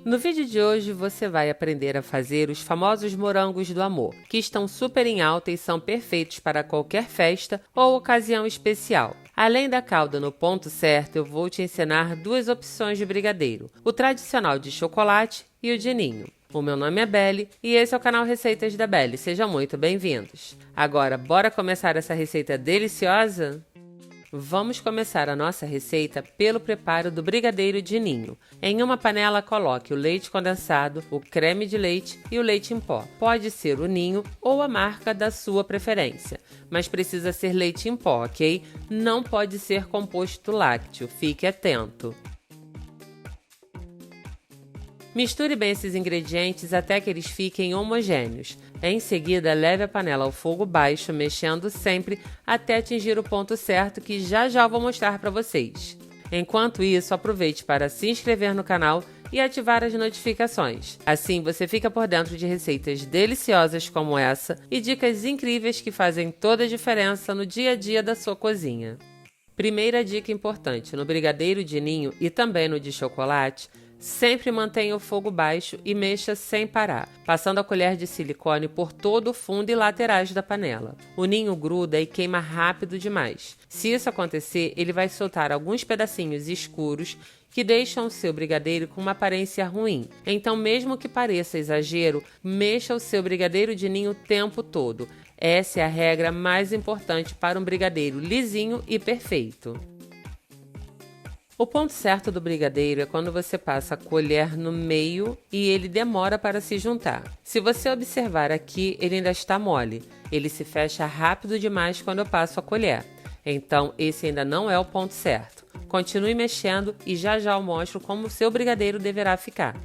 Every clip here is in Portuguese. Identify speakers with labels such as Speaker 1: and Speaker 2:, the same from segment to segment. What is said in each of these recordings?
Speaker 1: No vídeo de hoje você vai aprender a fazer os famosos morangos do amor, que estão super em alta e são perfeitos para qualquer festa ou ocasião especial. Além da calda no ponto certo, eu vou te ensinar duas opções de brigadeiro, o tradicional de chocolate e o de ninho. O meu nome é Belle e esse é o canal Receitas da Belle, sejam muito bem-vindos. Agora, bora começar essa receita deliciosa? Vamos começar a nossa receita pelo preparo do brigadeiro de ninho. Em uma panela, coloque o leite condensado, o creme de leite e o leite em pó. Pode ser o ninho ou a marca da sua preferência, mas precisa ser leite em pó, ok? Não pode ser composto lácteo, fique atento. Misture bem esses ingredientes até que eles fiquem homogêneos. Em seguida, leve a panela ao fogo baixo, mexendo sempre até atingir o ponto certo que já vou mostrar para vocês. Enquanto isso, aproveite para se inscrever no canal e ativar as notificações. Assim você fica por dentro de receitas deliciosas como essa e dicas incríveis que fazem toda a diferença no dia a dia da sua cozinha. Primeira dica importante: no brigadeiro de ninho e também no de chocolate, sempre mantenha o fogo baixo e mexa sem parar, passando a colher de silicone por todo o fundo e laterais da panela. O ninho gruda e queima rápido demais. Se isso acontecer, ele vai soltar alguns pedacinhos escuros que deixam o seu brigadeiro com uma aparência ruim. Então, mesmo que pareça exagero, mexa o seu brigadeiro de ninho o tempo todo. Essa é a regra mais importante para um brigadeiro lisinho e perfeito. O ponto certo do brigadeiro é quando você passa a colher no meio e ele demora para se juntar. Se você observar aqui, ele ainda está mole. Ele se fecha rápido demais quando eu passo a colher. Então, esse ainda não é o ponto certo. Continue mexendo e já eu mostro como o seu brigadeiro deverá ficar.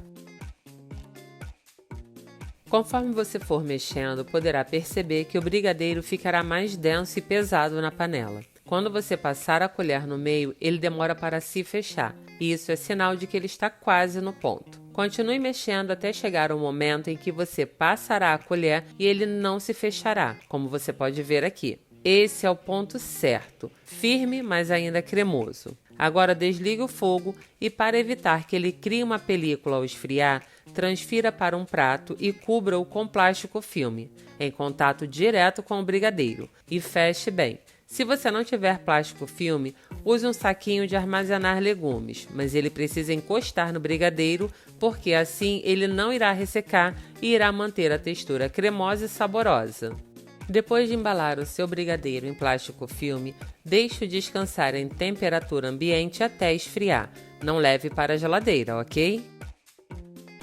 Speaker 1: Conforme você for mexendo, poderá perceber que o brigadeiro ficará mais denso e pesado na panela. Quando você passar a colher no meio, ele demora para se fechar. Isso é sinal de que ele está quase no ponto. Continue mexendo até chegar o momento em que você passará a colher e ele não se fechará, como você pode ver aqui. Esse é o ponto certo, firme, mas ainda cremoso. Agora desligue o fogo e, para evitar que ele crie uma película ao esfriar, transfira para um prato e cubra-o com plástico filme, em contato direto com o brigadeiro, e feche bem. Se você não tiver plástico filme, use um saquinho de armazenar legumes, mas ele precisa encostar no brigadeiro, porque assim ele não irá ressecar e irá manter a textura cremosa e saborosa. Depois de embalar o seu brigadeiro em plástico filme, deixe-o descansar em temperatura ambiente até esfriar. Não leve para a geladeira, ok?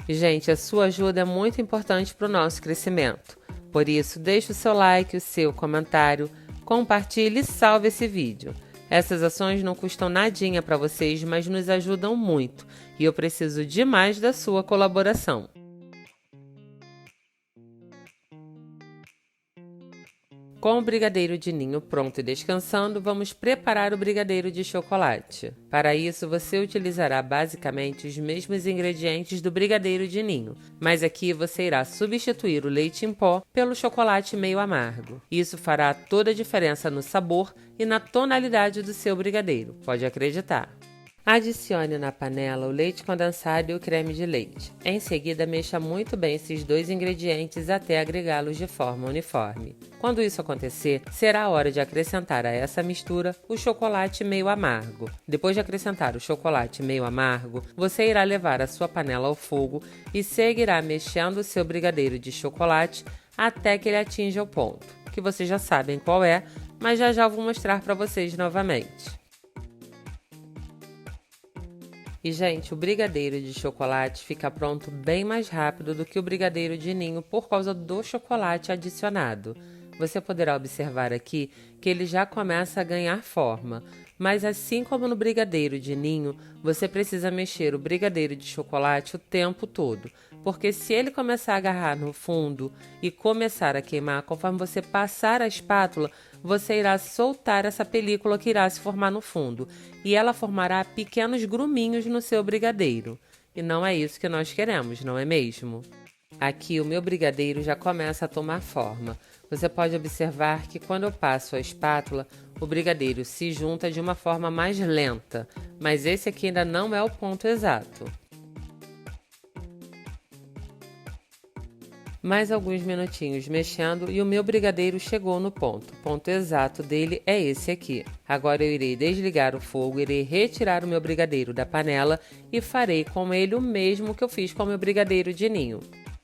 Speaker 1: Gente, a sua ajuda é muito importante para o nosso crescimento. Por isso, deixe o seu like, o seu comentário, compartilhe e salve esse vídeo. Essas ações não custam nadinha para vocês, mas nos ajudam muito e eu preciso demais da sua colaboração. Com o brigadeiro de ninho pronto e descansando, vamos preparar o brigadeiro de chocolate. Para isso, você utilizará basicamente os mesmos ingredientes do brigadeiro de ninho, mas aqui você irá substituir o leite em pó pelo chocolate meio amargo. Isso fará toda a diferença no sabor e na tonalidade do seu brigadeiro, pode acreditar. Adicione na panela o leite condensado e o creme de leite. Em seguida, mexa muito bem esses dois ingredientes até agregá-los de forma uniforme. Quando isso acontecer, será a hora de acrescentar a essa mistura o chocolate meio amargo. Depois de acrescentar o chocolate meio amargo, você irá levar a sua panela ao fogo e seguirá mexendo o seu brigadeiro de chocolate até que ele atinja o ponto, que vocês já sabem qual é, mas já vou mostrar para vocês novamente. E, gente, o brigadeiro de chocolate fica pronto bem mais rápido do que o brigadeiro de ninho por causa do chocolate adicionado. Você poderá observar aqui que ele já começa a ganhar forma, mas assim como no brigadeiro de ninho, você precisa mexer o brigadeiro de chocolate o tempo todo, porque se ele começar a agarrar no fundo e começar a queimar, conforme você passar a espátula, você irá soltar essa película que irá se formar no fundo, e ela formará pequenos gruminhos no seu brigadeiro. E não é isso que nós queremos, não é mesmo? Aqui o meu brigadeiro já começa a tomar forma. Você pode observar que quando eu passo a espátula, o brigadeiro se junta de uma forma mais lenta, mas esse aqui ainda não é o ponto exato. Mais alguns minutinhos mexendo e o meu brigadeiro chegou no ponto. O ponto exato dele é esse aqui. Agora eu irei desligar o fogo, irei retirar o meu brigadeiro da panela e farei com ele o mesmo que eu fiz com o meu brigadeiro de ninho.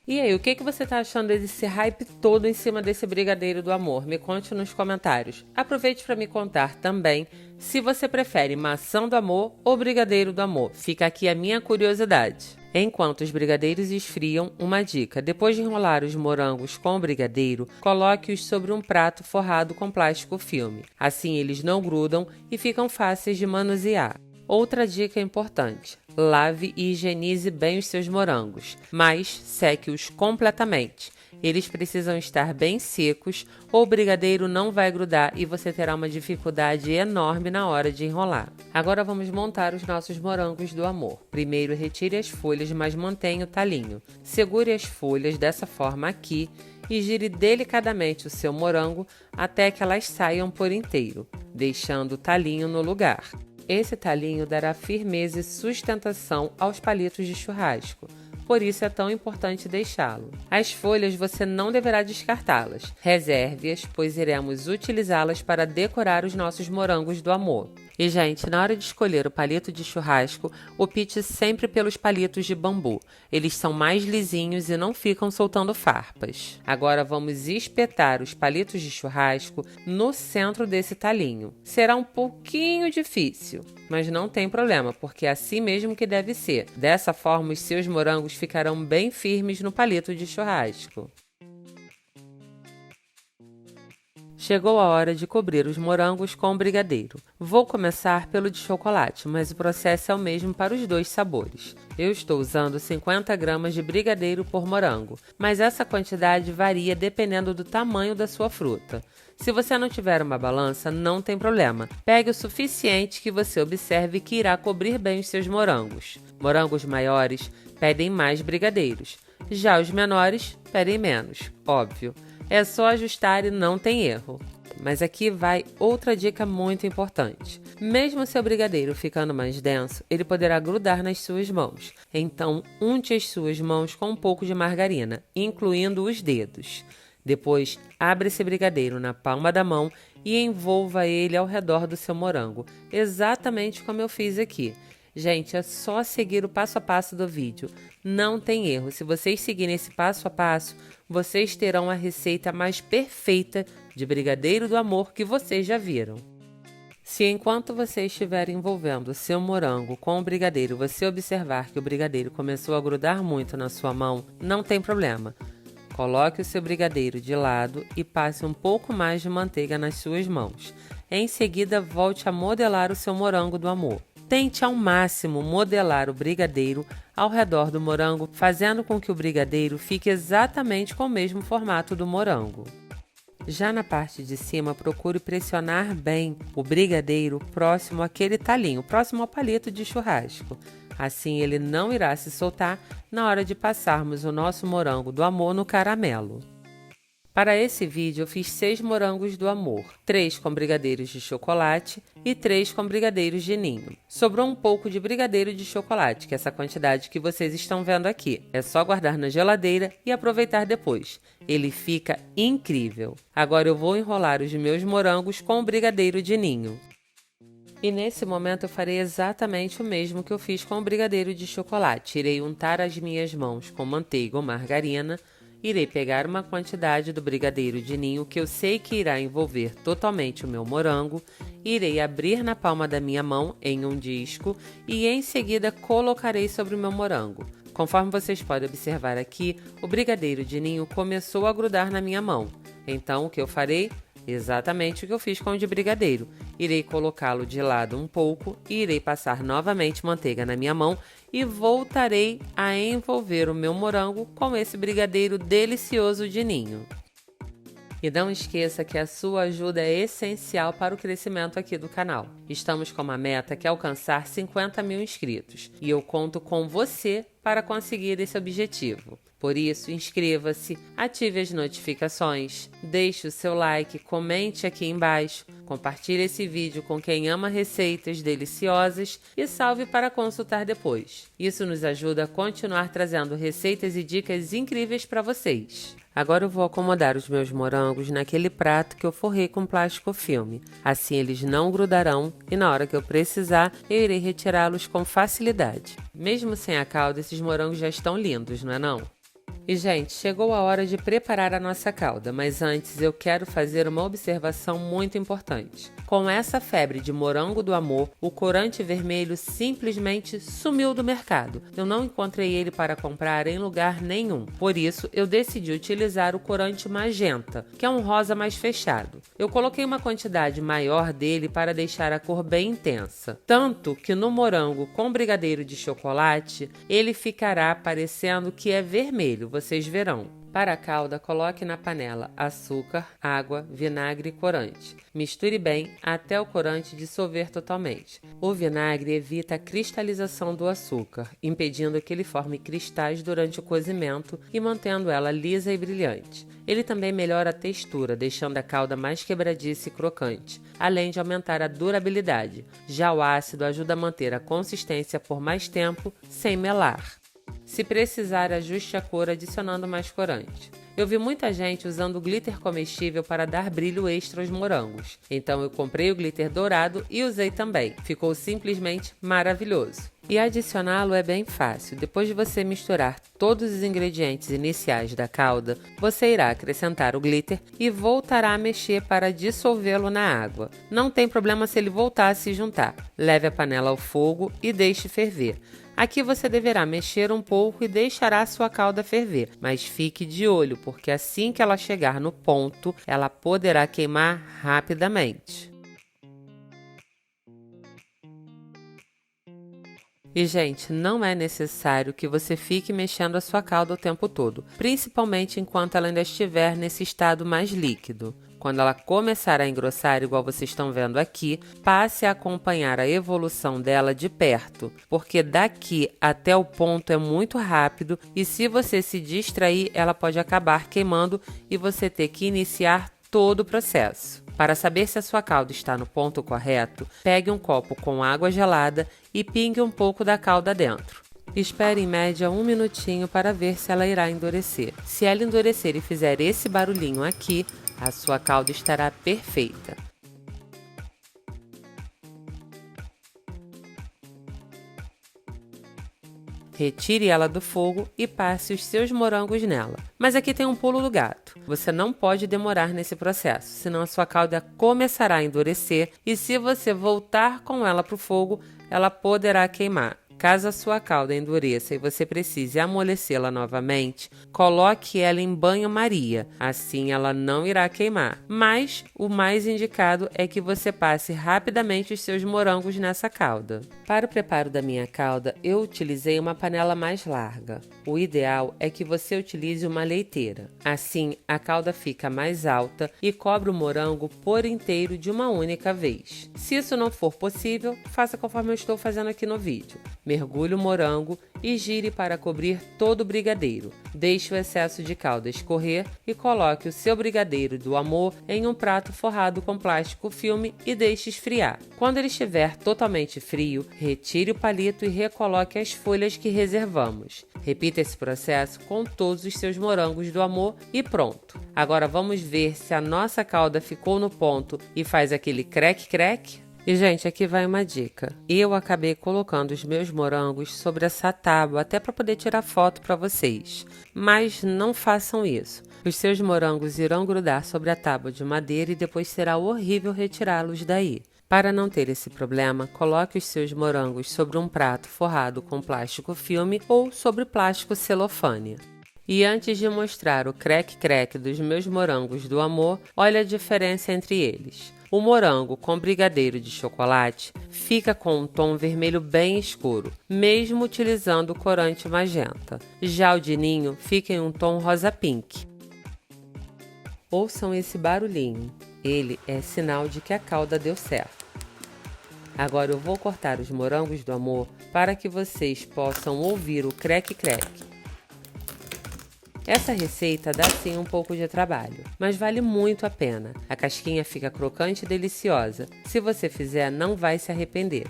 Speaker 1: E aí, o que você tá achando desse hype todo em cima desse brigadeiro do amor? Me conte nos comentários. Aproveite para me contar também se você prefere maçã do amor ou brigadeiro do amor. Fica aqui a minha curiosidade. Enquanto os brigadeiros esfriam, uma dica: depois de enrolar os morangos com o brigadeiro, coloque-os sobre um prato forrado com plástico filme. Assim eles não grudam e ficam fáceis de manusear. Outra dica importante: lave e higienize bem os seus morangos, mas seque-os completamente. Eles precisam estar bem secos ou o brigadeiro não vai grudar e você terá uma dificuldade enorme na hora de enrolar. Agora vamos montar os nossos morangos do amor. Primeiro retire as folhas, mas mantenha o talinho. Segure as folhas dessa forma aqui e gire delicadamente o seu morango até que elas saiam por inteiro, deixando o talinho no lugar. Esse talinho dará firmeza e sustentação aos palitos de churrasco, por isso é tão importante deixá-lo. As folhas você não deverá descartá-las. Reserve-as, pois iremos utilizá-las para decorar os nossos morangos do amor. E, gente, na hora de escolher o palito de churrasco, opte sempre pelos palitos de bambu. Eles são mais lisinhos e não ficam soltando farpas. Agora vamos espetar os palitos de churrasco no centro desse talinho. Será um pouquinho difícil, mas não tem problema, porque é assim mesmo que deve ser. Dessa forma, os seus morangos ficarão bem firmes no palito de churrasco. Chegou a hora de cobrir os morangos com o brigadeiro. Vou começar pelo de chocolate, mas o processo é o mesmo para os dois sabores. Eu estou usando 50 gramas de brigadeiro por morango, mas essa quantidade varia dependendo do tamanho da sua fruta. Se você não tiver uma balança, não tem problema. Pegue o suficiente que você observe que irá cobrir bem os seus morangos. Morangos maiores pedem mais brigadeiros. Já os menores pedem menos, óbvio. É só ajustar e não tem erro. Mas aqui vai outra dica muito importante. Mesmo seu brigadeiro ficando mais denso, ele poderá grudar nas suas mãos. Então, unte as suas mãos com um pouco de margarina, incluindo os dedos. Depois, abra esse brigadeiro na palma da mão e envolva ele ao redor do seu morango, exatamente como eu fiz aqui. Gente, é só seguir o passo a passo do vídeo. Não tem erro. Se vocês seguirem esse passo a passo, vocês terão a receita mais perfeita de brigadeiro do amor que vocês já viram. Se enquanto você estiver envolvendo o seu morango com o brigadeiro, você observar que o brigadeiro começou a grudar muito na sua mão, não tem problema. Coloque o seu brigadeiro de lado e passe um pouco mais de manteiga nas suas mãos. Em seguida, volte a modelar o seu morango do amor. Tente ao máximo modelar o brigadeiro ao redor do morango, fazendo com que o brigadeiro fique exatamente com o mesmo formato do morango. Já na parte de cima, procure pressionar bem o brigadeiro próximo àquele talinho, próximo ao palito de churrasco. Assim ele não irá se soltar na hora de passarmos o nosso morango do amor no caramelo. Para esse vídeo eu fiz 6 morangos do amor, 3 com brigadeiros de chocolate e 3 com brigadeiros de ninho. Sobrou um pouco de brigadeiro de chocolate, que é essa quantidade que vocês estão vendo aqui. É só guardar na geladeira e aproveitar depois. Ele fica incrível. Agora eu vou enrolar os meus morangos com o brigadeiro de ninho. E nesse momento eu farei exatamente o mesmo que eu fiz com o brigadeiro de chocolate. Irei untar as minhas mãos com manteiga ou margarina. Irei pegar uma quantidade do brigadeiro de ninho que eu sei que irá envolver totalmente o meu morango, irei abrir na palma da minha mão em um disco e em seguida colocarei sobre o meu morango. Conforme vocês podem observar aqui, o brigadeiro de ninho começou a grudar na minha mão. Então o que eu farei? Exatamente o que eu fiz com o de brigadeiro. Irei colocá-lo de lado um pouco e irei passar novamente manteiga na minha mão e voltarei a envolver o meu morango com esse brigadeiro delicioso de ninho. E não esqueça que a sua ajuda é essencial para o crescimento aqui do canal. Estamos com uma meta que é alcançar 50 mil inscritos e eu conto com você para conseguir esse objetivo. Por isso, inscreva-se, ative as notificações, deixe o seu like, comente aqui embaixo. Compartilhe esse vídeo com quem ama receitas deliciosas e salve para consultar depois. Isso nos ajuda a continuar trazendo receitas e dicas incríveis para vocês. Agora eu vou acomodar os meus morangos naquele prato que eu forrei com plástico filme. Assim eles não grudarão e na hora que eu precisar, eu irei retirá-los com facilidade. Mesmo sem a calda, esses morangos já estão lindos, não é não? E, gente, chegou a hora de preparar a nossa calda, mas antes eu quero fazer uma observação muito importante. Com essa febre de morango do amor, o corante vermelho simplesmente sumiu do mercado. Eu não encontrei ele para comprar em lugar nenhum. Por isso, eu decidi utilizar o corante magenta, que é um rosa mais fechado. Eu coloquei uma quantidade maior dele para deixar a cor bem intensa. Tanto que no morango com brigadeiro de chocolate, ele ficará parecendo que é vermelho. Vocês verão. Para a calda, coloque na panela açúcar, água, vinagre e corante. Misture bem até o corante dissolver totalmente. O vinagre evita a cristalização do açúcar, impedindo que ele forme cristais durante o cozimento e mantendo ela lisa e brilhante. Ele também melhora a textura, deixando a calda mais quebradiça e crocante, além de aumentar a durabilidade. Já o ácido ajuda a manter a consistência por mais tempo, sem melar. Se precisar, ajuste a cor adicionando mais corante. Eu vi muita gente usando glitter comestível para dar brilho extra aos morangos. Então eu comprei o glitter dourado e usei também. Ficou simplesmente maravilhoso. E adicioná-lo é bem fácil. Depois de você misturar todos os ingredientes iniciais da calda, você irá acrescentar o glitter e voltará a mexer para dissolvê-lo na água. Não tem problema se ele voltar a se juntar. Leve a panela ao fogo e deixe ferver. Aqui você deverá mexer um pouco e deixará sua calda ferver, mas fique de olho, porque assim que ela chegar no ponto, ela poderá queimar rapidamente. E, gente, não é necessário que você fique mexendo a sua calda o tempo todo, principalmente enquanto ela ainda estiver nesse estado mais líquido. Quando ela começar a engrossar, igual vocês estão vendo aqui, passe a acompanhar a evolução dela de perto, porque daqui até o ponto é muito rápido e se você se distrair, ela pode acabar queimando e você ter que iniciar todo o processo. Para saber se a sua calda está no ponto correto, pegue um copo com água gelada e pingue um pouco da calda dentro. Espere em média 1 minutinho para ver se ela irá endurecer. Se ela endurecer e fizer esse barulhinho aqui, a sua calda estará perfeita. Retire ela do fogo e passe os seus morangos nela. Mas aqui tem um pulo do gato. Você não pode demorar nesse processo, senão a sua calda começará a endurecer e se você voltar com ela para o fogo, ela poderá queimar. Caso a sua calda endureça e você precise amolecê-la novamente, coloque ela em banho-maria, assim ela não irá queimar. Mas o mais indicado é que você passe rapidamente os seus morangos nessa calda. Para o preparo da minha calda, eu utilizei uma panela mais larga. O ideal é que você utilize uma leiteira. Assim, a calda fica mais alta e cobre o morango por inteiro de uma única vez. Se isso não for possível, faça conforme eu estou fazendo aqui no vídeo. Mergulhe o morango e gire para cobrir todo o brigadeiro. Deixe o excesso de calda escorrer e coloque o seu brigadeiro do amor em um prato forrado com plástico filme e deixe esfriar. Quando ele estiver totalmente frio, retire o palito e recoloque as folhas que reservamos. Repita esse processo com todos os seus morangos do amor e pronto. Agora vamos ver se a nossa calda ficou no ponto e faz aquele crack-crack. E, gente, aqui vai uma dica. Eu acabei colocando os meus morangos sobre essa tábua até para poder tirar foto para vocês. Mas não façam isso. Os seus morangos irão grudar sobre a tábua de madeira e depois será horrível retirá-los daí. Para não ter esse problema, coloque os seus morangos sobre um prato forrado com plástico filme ou sobre plástico celofane. E antes de mostrar o crack-crack dos meus morangos do amor, olha a diferença entre eles. O morango com brigadeiro de chocolate fica com um tom vermelho bem escuro, mesmo utilizando o corante magenta. Já o de ninho fica em um tom rosa pink. Ouçam esse barulhinho, ele é sinal de que a calda deu certo. Agora eu vou cortar os morangos do amor para que vocês possam ouvir o crack-crack. Essa receita dá sim um pouco de trabalho, mas vale muito a pena. A casquinha fica crocante e deliciosa. Se você fizer, não vai se arrepender.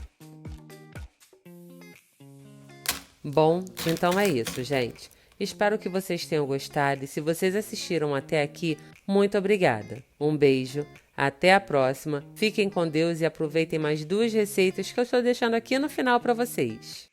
Speaker 1: Bom, então é isso, gente. Espero que vocês tenham gostado e se vocês assistiram até aqui, muito obrigada. Um beijo, até a próxima, fiquem com Deus e aproveitem mais 2 receitas que eu estou deixando aqui no final para vocês.